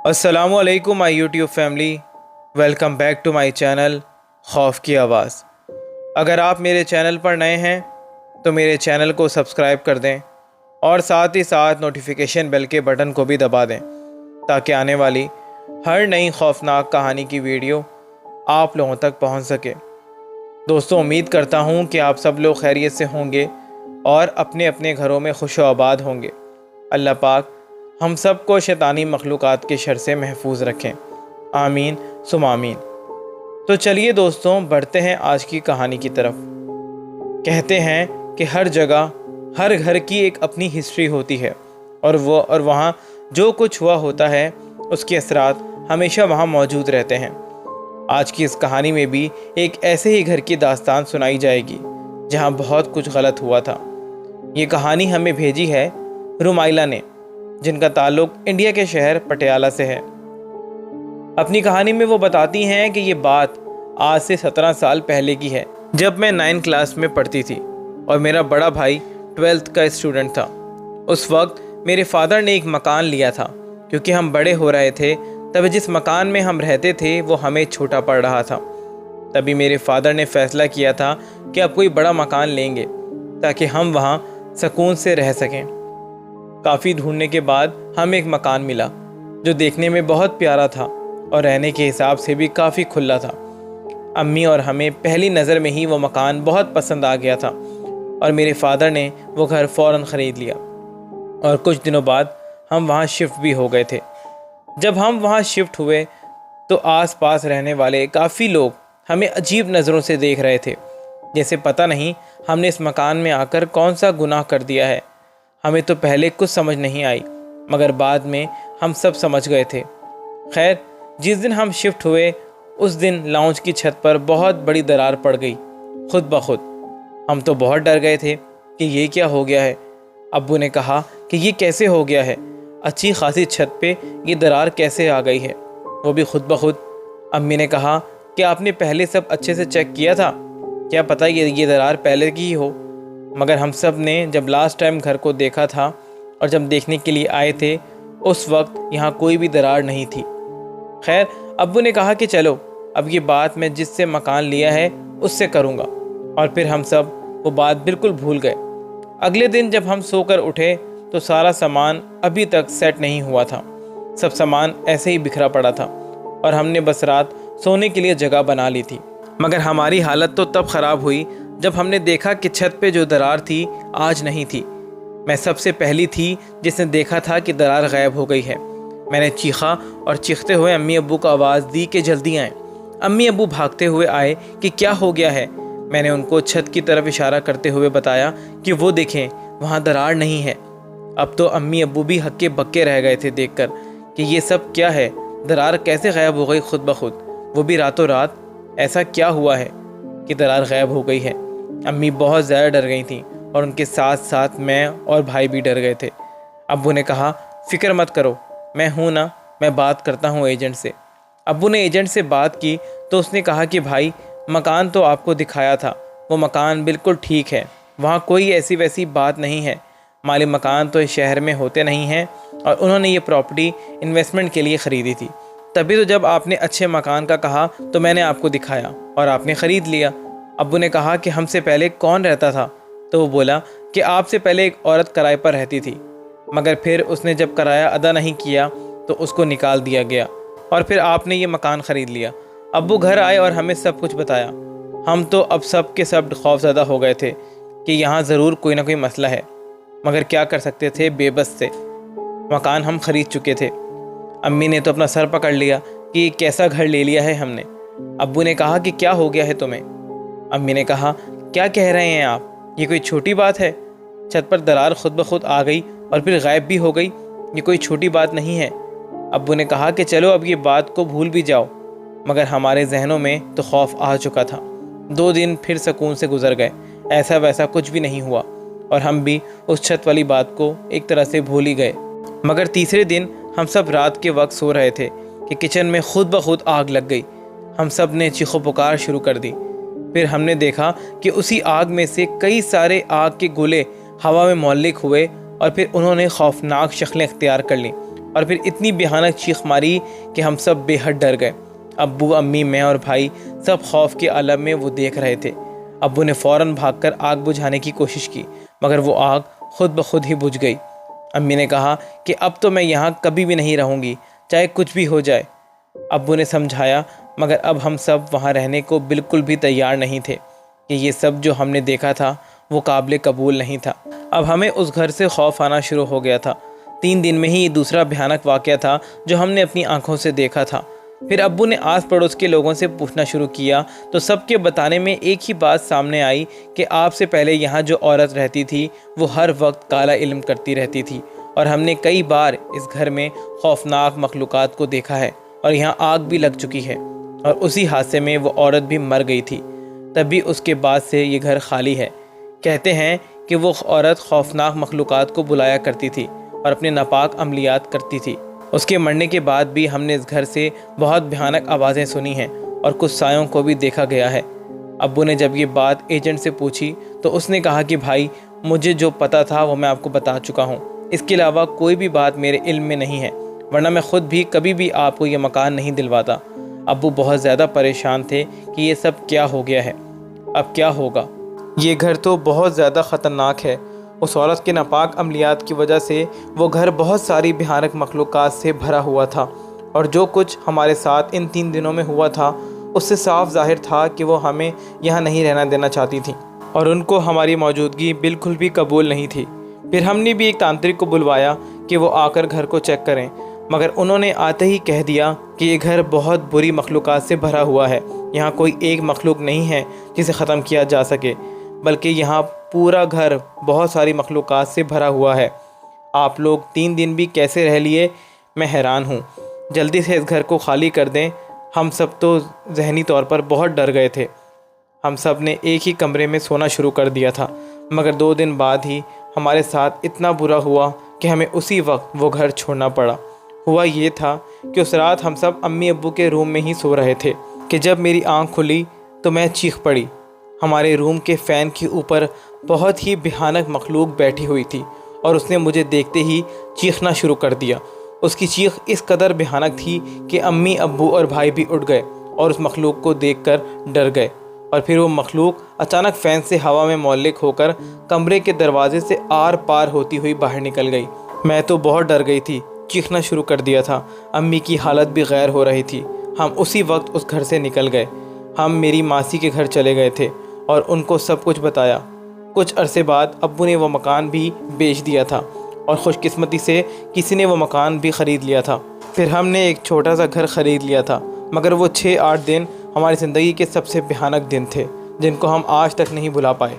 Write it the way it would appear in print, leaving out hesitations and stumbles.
अस्सलामु अलैकुम my YouTube family, welcome back to my channel खौफ की आवाज़। अगर आप मेरे चैनल पर नए हैं तो मेरे चैनल को सब्सक्राइब कर दें और साथ ही साथ नोटिफिकेशन बेल के बटन को भी दबा दें ताकि आने वाली हर नई खौफनाक कहानी की वीडियो आप लोगों तक पहुंच सके। दोस्तों, उम्मीद करता हूं कि आप सब लोग खैरियत से होंगे और अपने अपने घरों में खुश व आबाद होंगे। अल्लाह पाक हम सब को शैतानी मखलूक़ात के शर से महफूज रखें, आमीन सुम आमीन। तो चलिए दोस्तों, बढ़ते हैं आज की कहानी की तरफ। कहते हैं कि हर जगह हर घर की एक अपनी हिस्ट्री होती है और वहाँ जो कुछ हुआ होता है उसके असरात हमेशा वहाँ मौजूद रहते हैं। आज की इस कहानी में भी एक ऐसे ही घर की दास्तान सुनाई जाएगी जहाँ बहुत कुछ गलत हुआ था। ये कहानी हमें भेजी है रुमाइला ने, जिनका ताल्लुक इंडिया के शहर पटियाला से है। अपनी कहानी में वो बताती हैं कि ये बात आज से 17 साल पहले की है, जब मैं 9 क्लास में पढ़ती थी और मेरा बड़ा भाई 12th का स्टूडेंट था। उस वक्त मेरे फादर ने एक मकान लिया था क्योंकि हम बड़े हो रहे थे। तभी जिस मकान में हम रहते थे वो हमें छोटा पड़ रहा था। तभी मेरे फादर ने फैसला किया था कि अब कोई बड़ा मकान लेंगे ताकि हम वहाँ सुकून से रह सकें। काफ़ी ढूंढने के बाद हमें एक मकान मिला जो देखने में बहुत प्यारा था और रहने के हिसाब से भी काफ़ी खुला था। अम्मी और हमें पहली नज़र में ही वो मकान बहुत पसंद आ गया था और मेरे फादर ने वो घर फ़ौरन ख़रीद लिया और कुछ दिनों बाद हम वहाँ शिफ्ट भी हो गए थे। जब हम वहाँ शिफ्ट हुए तो आस-पास रहने वाले काफ़ी लोग हमें अजीब नज़रों से देख रहे थे, जैसे पता नहीं हमने इस मकान में आकर कौन सा गुनाह कर दिया है। हमें तो पहले कुछ समझ नहीं आई, मगर बाद में हम सब समझ गए थे। खैर, जिस दिन हम शिफ्ट हुए उस दिन लाउंज की छत पर बहुत बड़ी दरार पड़ गई खुद ब खुद। हम तो बहुत डर गए थे कि ये क्या हो गया है। अब्बू ने कहा कि ये कैसे हो गया है, अच्छी खासी छत पे ये दरार कैसे आ गई है, वो भी खुद ब खुद। अम्मी ने कहा कि आपने पहले सब अच्छे से चेक किया था, क्या पता ये दरार पहले की ही हो। मगर हम सब ने जब लास्ट टाइम घर को देखा था और जब देखने के लिए आए थे उस वक्त यहाँ कोई भी दरार नहीं थी। खैर, अब्बू ने कहा कि चलो अब ये बात मैं जिससे मकान लिया है उससे करूँगा, और फिर हम सब वो बात बिल्कुल भूल गए। अगले दिन जब हम सोकर उठे तो सारा सामान अभी तक सेट नहीं हुआ था। सब सामान ऐसे ही बिखरा पड़ा था और हमने बस रात सोने के लिए जगह बना ली थी। मगर हमारी हालत तो तब ख़राब हुई जब हमने देखा कि छत पे जो दरार थी आज नहीं थी। मैं सबसे पहली थी जिसने देखा था कि दरार गायब हो गई है। मैंने चीखा और चीखते हुए अम्मी अब्बू को आवाज़ दी कि जल्दी आएँ। अम्मी अब्बू भागते हुए आए कि क्या हो गया है। मैंने उनको छत की तरफ इशारा करते हुए बताया कि वो देखें, वहाँ दरार नहीं है। अब तो अम्मी अब्बू भी हक्के बक्के रह गए थे देखकर कि ये सब क्या है, दरार कैसे गायब हो गई खुद ब खुद, वो भी रातों रात। ऐसा क्या हुआ है कि दरार गायब हो गई है। अम्मी बहुत ज़्यादा डर गई थीं और उनके साथ साथ मैं और भाई भी डर गए थे। अब्बू ने कहा, फ़िक्र मत करो, मैं हूँ ना, मैं बात करता हूँ एजेंट से। अब्बू ने एजेंट से बात की तो उसने कहा कि भाई, मकान तो आपको दिखाया था, वो मकान बिल्कुल ठीक है, वहाँ कोई ऐसी वैसी बात नहीं है। माली मकान तो इस शहर में होते नहीं हैं और उन्होंने ये प्रॉपर्टी इन्वेस्टमेंट के लिए ख़रीदी थी। तभी तो जब आपने अच्छे मकान का कहा तो मैंने आपको दिखाया और आपने ख़रीद लिया। अब्बू ने कहा कि हमसे पहले कौन रहता था, तो वो बोला कि आपसे पहले एक औरत किराए पर रहती थी, मगर फिर उसने जब किराया अदा नहीं किया तो उसको निकाल दिया गया और फिर आपने ये मकान ख़रीद लिया। अब्बू घर आए और हमें सब कुछ बताया। हम तो अब सब के सब खौफज़दा हो गए थे कि यहाँ ज़रूर कोई ना कोई मसला है, मगर क्या कर सकते थे, बेबस थे। मकान हम ख़रीद चुके थे। अम्मी ने तो अपना सर पकड़ लिया कि कैसा घर ले लिया है हमने। अब्बू ने कहा कि क्या हो गया है तुम्हें। अम्मी ने कहा, क्या कह रहे हैं आप, ये कोई छोटी बात है। छत पर दरार खुद ब खुद आ गई और फिर गायब भी हो गई, ये कोई छोटी बात नहीं है। अब्बू ने कहा कि चलो अब ये बात को भूल भी जाओ, मगर हमारे जहनों में तो खौफ आ चुका था। 2 दिन फिर सुकून से गुजर गए, ऐसा वैसा कुछ भी नहीं हुआ और हम भी उस छत वाली बात को एक तरह से भूल ही गए। मगर तीसरे दिन हम सब रात के वक्त सो रहे थे कि किचन में खुद ब खुद आग लग गई। हम सब ने चीखो पुकार शुरू कर दी। फिर हमने देखा कि उसी आग में से कई सारे आग के गोले हवा में मुअल्लिक हुए और फिर उन्होंने खौफनाक शक्लें इख्तियार कर लीं اور پھر اتنی بھیانک چیخ ماری کہ ہم سب بے حد ڈر گئے۔ ابو، امی، میں اور بھائی سب خوف کے عالم میں وہ دیکھ رہے تھے۔ ابو نے فوراً بھاگ کر آگ بجھانے کی کوشش کی، مگر وہ آگ خود بخود ہی بجھ گئی۔ امی نے کہا کہ اب تو میں یہاں کبھی بھی نہیں رہوں گی، چاہے کچھ بھی ہو جائے۔ ابو نے سمجھایا، مگر اب ہم سب وہاں رہنے کو بالکل بھی تیار نہیں تھے کہ یہ سب جو ہم نے دیکھا تھا وہ قابل قبول نہیں تھا۔ اب ہمیں اس گھر سے خوف آنا شروع ہو گیا تھا۔ 3 دن میں ہی یہ دوسرا بھیانک واقعہ تھا جو ہم نے اپنی آنکھوں سے دیکھا تھا۔ پھر ابو نے آس پڑوس کے لوگوں سے پوچھنا شروع کیا تو سب کے بتانے میں ایک ہی بات سامنے آئی کہ آپ سے پہلے یہاں جو عورت رہتی تھی وہ ہر وقت کالا علم کرتی رہتی تھی، اور ہم نے کئی بار اس گھر میں خوفناک مخلوقات کو دیکھا ہے، اور یہاں آگ بھی لگ چکی ہے، اور اسی حادثے میں وہ عورت بھی مر گئی تھی۔ تبھی اس کے بعد سے یہ گھر خالی ہے۔ کہتے ہیں کہ وہ عورت خوفناک مخلوقات کو بلایا کرتی تھی اور اپنے ناپاک عملیات کرتی تھی۔ اس کے مرنے کے بعد بھی ہم نے اس گھر سے بہت بھیانک آوازیں سنی ہیں اور کچھ سایوں کو بھی دیکھا گیا ہے۔ ابو نے جب یہ بات ایجنٹ سے پوچھی تو اس نے کہا کہ بھائی، مجھے جو پتا تھا وہ میں آپ کو بتا چکا ہوں، اس کے علاوہ کوئی بھی بات میرے علم میں نہیں ہے، ورنہ میں خود بھی کبھی بھی آپ کو یہ مکان نہیں دلواتا۔ ابو بہت زیادہ پریشان تھے کہ یہ سب کیا ہو گیا ہے، اب کیا ہوگا۔ یہ گھر تو بہت زیادہ خطرناک ہے۔ اس عورت کے ناپاک عملیات کی وجہ سے وہ گھر بہت ساری بھیانک مخلوقات سے بھرا ہوا تھا، اور جو کچھ ہمارے ساتھ ان 3 دنوں میں ہوا تھا اس سے صاف ظاہر تھا کہ وہ ہمیں یہاں نہیں رہنا دینا چاہتی تھیں، اور ان کو ہماری موجودگی بالکل بھی قبول نہیں تھی۔ پھر ہم نے بھی ایک تانترک کو بلوایا کہ وہ آ کر گھر کو چیک کریں، مگر انہوں نے آتے ہی کہہ دیا کہ یہ گھر بہت بری مخلوقات سے بھرا ہوا ہے، یہاں کوئی ایک مخلوق نہیں ہے جسے ختم کیا جا سکے، بلکہ یہاں پورا گھر بہت ساری مخلوقات سے بھرا ہوا ہے۔ آپ لوگ 3 دن بھی کیسے رہ لیے، میں حیران ہوں۔ جلدی سے اس گھر کو خالی کر دیں۔ ہم سب تو ذہنی طور پر بہت ڈر گئے تھے۔ ہم سب نے ایک ہی کمرے میں سونا شروع کر دیا تھا، مگر 2 دن بعد ہی ہمارے ساتھ اتنا برا ہوا کہ ہمیں اسی وقت وہ گھر چھوڑنا پڑا۔ ہوا یہ تھا کہ اس رات ہم سب امی ابو کے روم میں ہی سو رہے تھے کہ جب میری آنکھ کھلی تو میں چیخ پڑی۔ ہمارے روم کے فین کے اوپر بہت ہی بھیانک مخلوق بیٹھی ہوئی تھی، اور اس نے مجھے دیکھتے ہی چیخنا شروع کر دیا۔ اس کی چیخ اس قدر بھیانک تھی کہ امی ابو اور بھائی بھی اٹھ گئے اور اس مخلوق کو دیکھ کر ڈر گئے، اور پھر وہ مخلوق اچانک فین سے ہوا میں معلق ہو کر کمرے کے دروازے سے آر پار ہوتی ہوئی باہر نکل گئی۔ میں تو بہت ڈر گئی تھی، چیخنا شروع کر دیا تھا۔ امی کی حالت بھی غیر ہو رہی تھی۔ ہم اسی وقت اس گھر سے نکل گئے۔ ہم میری ماسی کے گھر چلے گئے تھے اور ان کو سب کچھ بتایا۔ کچھ عرصے بعد ابو نے وہ مکان بھی بیچ دیا تھا، اور خوش قسمتی سے کسی نے وہ مکان بھی خرید لیا تھا۔ پھر ہم نے ایک چھوٹا سا گھر خرید لیا تھا، مگر وہ 6-8 دن ہماری زندگی کے سب سے بھیانک دن تھے، جن کو ہم آج تک نہیں بھلا پائے۔